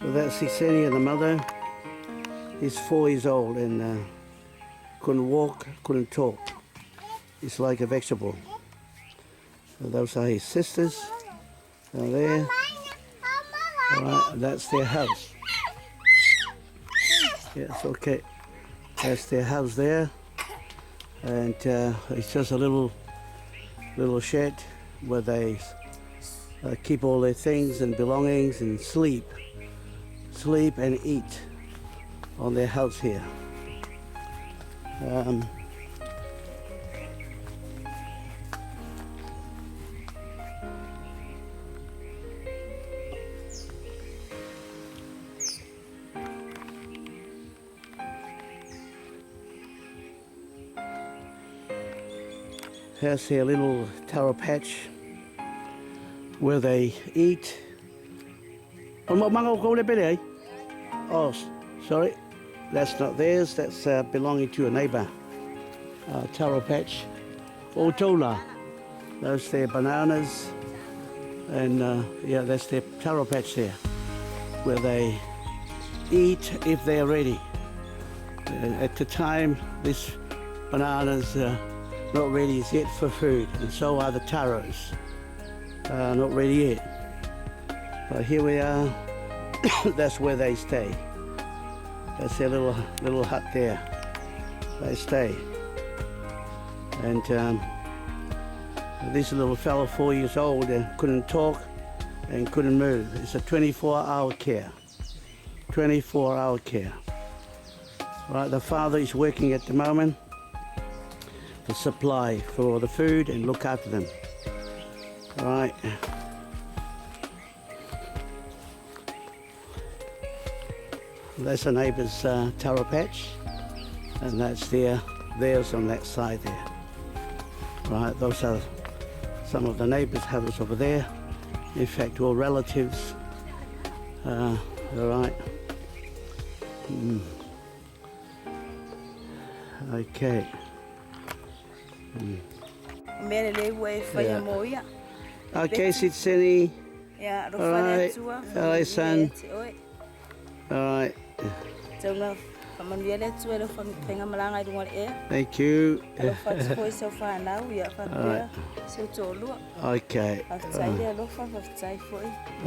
So that's Sitiseni and the mother. He's 4 years old and couldn't walk, couldn't talk. He's like a vegetable. So those are his sisters. They're there. All right, that's their house. Yes, okay. That's their house there. And it's just a little shed where they keep all their things and belongings and sleep and eat on their house here. Here's their little taro patch where they eat. Oh, sorry, that's not theirs. That's belonging to a neighbor. Taro patch. Otola. Those their bananas. And yeah, that's their taro patch there, where they eat if they're ready. At the time, this bananas not ready yet for food, and so are the taros. Not ready yet. But here we are. That's where they stay. That's their little hut there. They stay. And this little fellow, 4 years old, couldn't talk and couldn't move. It's a 24-hour care. 24-hour care. Right, the father is working at the moment to supply for the food and look after them. All right. That's a neighbour's taro patch, and that's theirs on that side there. Right, those are some of the neighbours' houses over there. In fact, all relatives. All right. Okay. Yeah. Okay, Sitiseni. All right. Hello, son. All right. Thank you. Okay.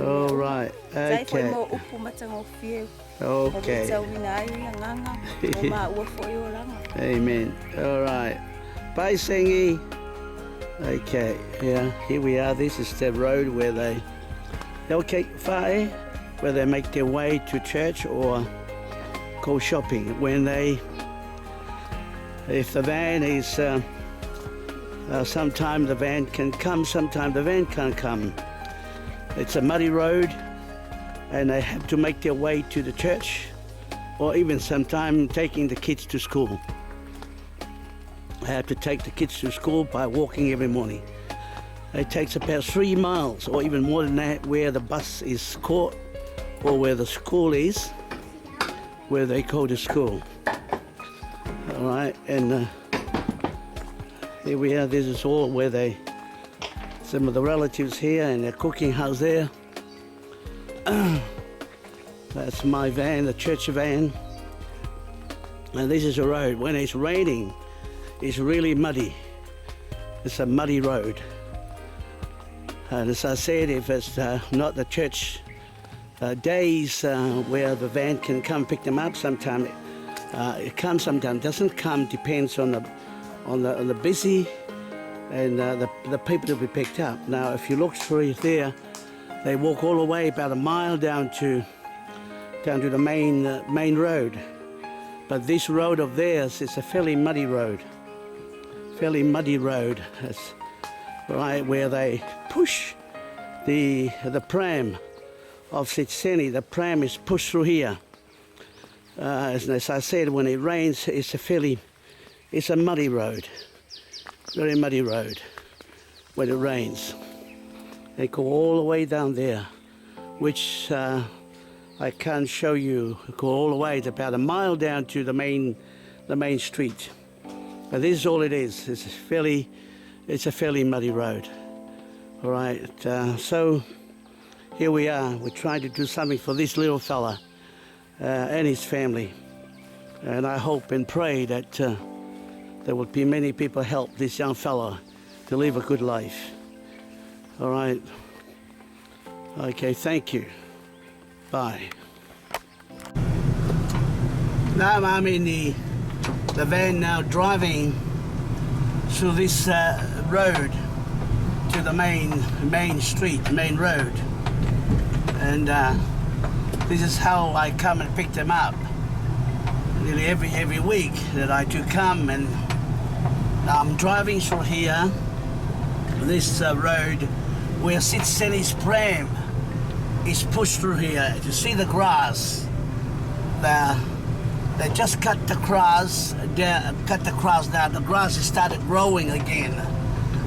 All right. Okay. Okay. Amen. All right. Bye, Sengi. Okay. Yeah. Here we are. This is the road where they where they make their way to church or go shopping. If the van is, sometime the van can come, sometime the van can't come. It's a muddy road, and they have to make their way to the church, or even sometime taking the kids to school. They have to take the kids to school by walking every morning. It takes about 3 miles, or even more than that, where the bus is caught, or where the school is, where they go to school. All right, and here we are. This is all where some of the relatives here, and their cooking house there. That's my van, the church van. And this is a road. When it's raining, it's really muddy. It's a muddy road. And as I said, if it's not the church days where the van can come pick them up, sometimes it comes, sometimes doesn't come. Depends on the busy and the people to be picked up. Now, if you look through there, they walk all the way about a mile down to the main road. But this road of theirs is a fairly muddy road. Fairly muddy road. It's right where they push the pram of Sitiseni. The pram is pushed through here. As I said, when it rains, it's a muddy road, very muddy road when it rains. They go all the way down there, which I can't show you. Go all the way. It's about a mile down to the main street. But this is all it is. It's a fairly muddy road. All right. So here we are. We're trying to do something for this little fella and his family. And I hope and pray that there will be many people help this young fella to live a good life. All right. Okay, thank you. Bye. Now I'm in the van now, driving through this road to the main street, main road. And this is how I come and pick them up. Nearly every week that I do come, and I'm driving through here, this road where Sitiseni's pram is pushed through here. You see the grass there. They just cut the grass down. The grass has started growing again,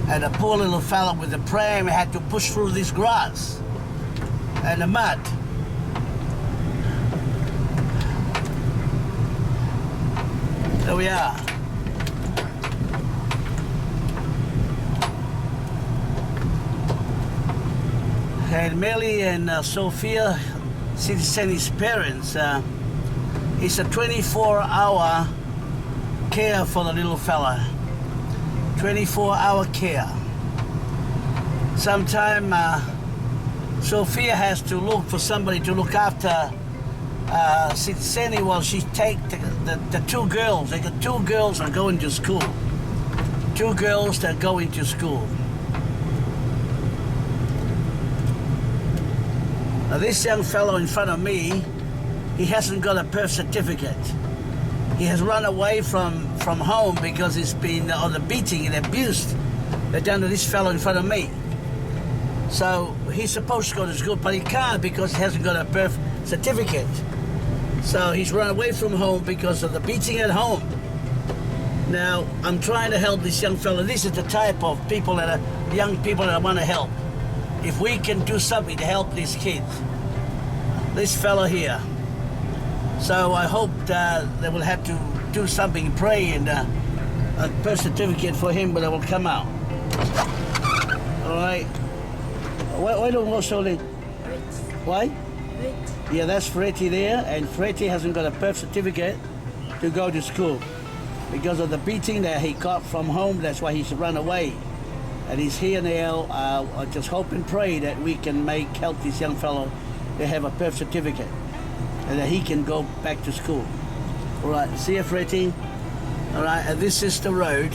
and the poor little fella with the pram had to push through this grass and the mud. There we are. And Melly and Sophia, Sitiseni's parents, it's a 24-hour care for the little fella. 24-hour care. Sometime Sophia has to look for somebody to look after Sitiseni while she take the two girls. They got two girls that are going to school. Two girls that are going to school. Now this young fellow in front of me, he hasn't got a birth certificate. He has run away from home because he's been on the beating and abused they've done to this fellow in front of me. So he's supposed to go to school, but he can't because he hasn't got a birth certificate. So he's run away from home because of the beating at home. Now, I'm trying to help this young fellow. This is the type of people that are young people that I want to help. If we can do something to help these kids, this fellow here. So I hope they will have to do something, pray, and a birth certificate for him, but it will come out. All right. Why don't we show it? Why? Yeah, that's Freddie there, and Freddie hasn't got a birth certificate to go to school because of the beating that he got from home. That's why he's run away, and he's here now. I just hope and pray that we can help this young fellow to have a birth certificate, and that he can go back to school. All right, see you, Freddie. All right, and this is the road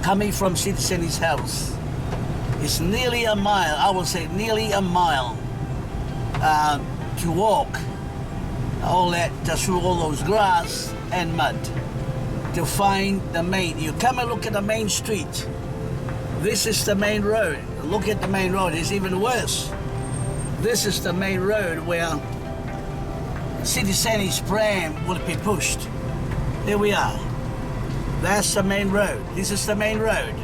coming from Sitiseni's house. It's nearly a mile. I will say nearly a mile. To walk all that through all those grass and mud to find the main. You come and look at the main street. This is the main road. Look at the main road. It's even worse. This is the main road where Sitiseni's pram will be pushed. Here we are. That's the main road. This is the main road.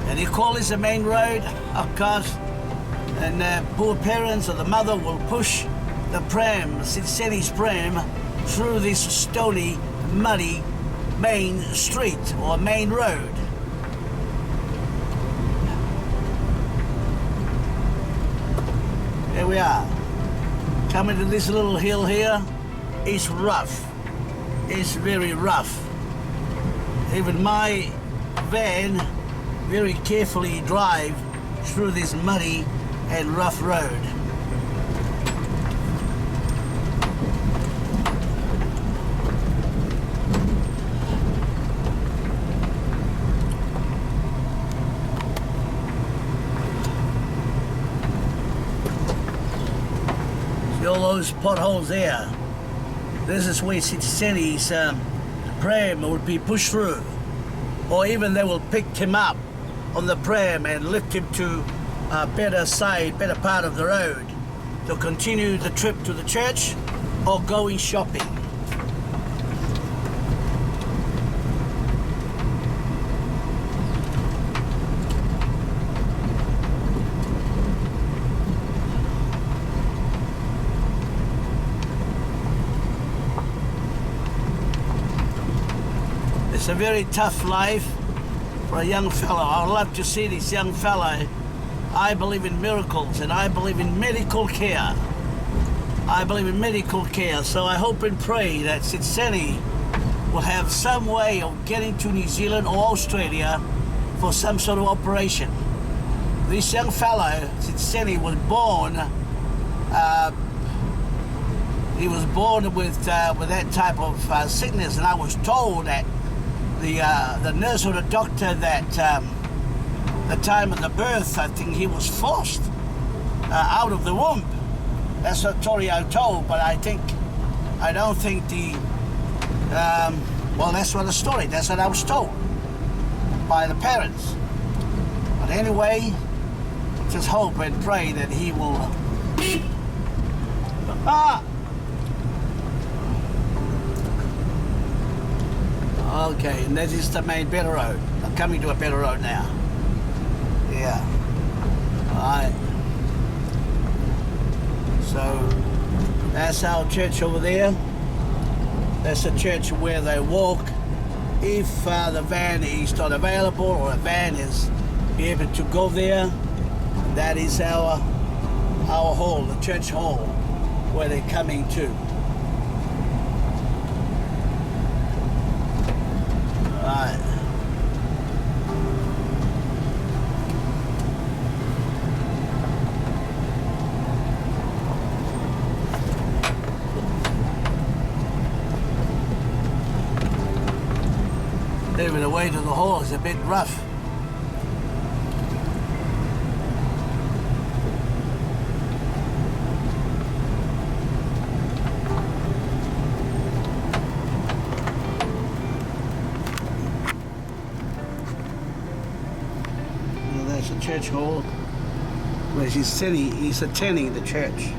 And you call this the main road, of course. And the poor parents or the mother will push the pram, Sitiseni's pram, through this stony, muddy main street or main road. Here we are. Coming to this little hill here. It's rough. It's very rough. Even my van very carefully drive through this muddy and rough road. See all those potholes there? This is where Sitiseni's pram would be pushed through, or even they will pick him up on the pram and lift him to a better part of the road to continue the trip to the church or going shopping. It's a very tough life for a young fellow. I would love to see this young fellow I believe in miracles and I believe in medical care. I believe in medical care, so I hope and pray that Sitiseni will have some way of getting to New Zealand or Australia for some sort of operation. This young fellow, Sitiseni, was born. He was born with that type of sickness, and I was told that the nurse or the doctor that the time of the birth, I think he was forced out of the womb. That's what Tori I told, but I don't think the well, that's what the story. That's what I was told by the parents. But anyway, just hope and pray that he will. Okay, and this is the main better road. I'm coming to a better road now. Yeah. Alright. So that's our church over there. That's the church where they walk. If the van is not available or a van is able to go there, that is our hall, the church hall, where they're coming to. Alright. Even the way to the hall is a bit rough. Well, that's the church hall where he's attending the church.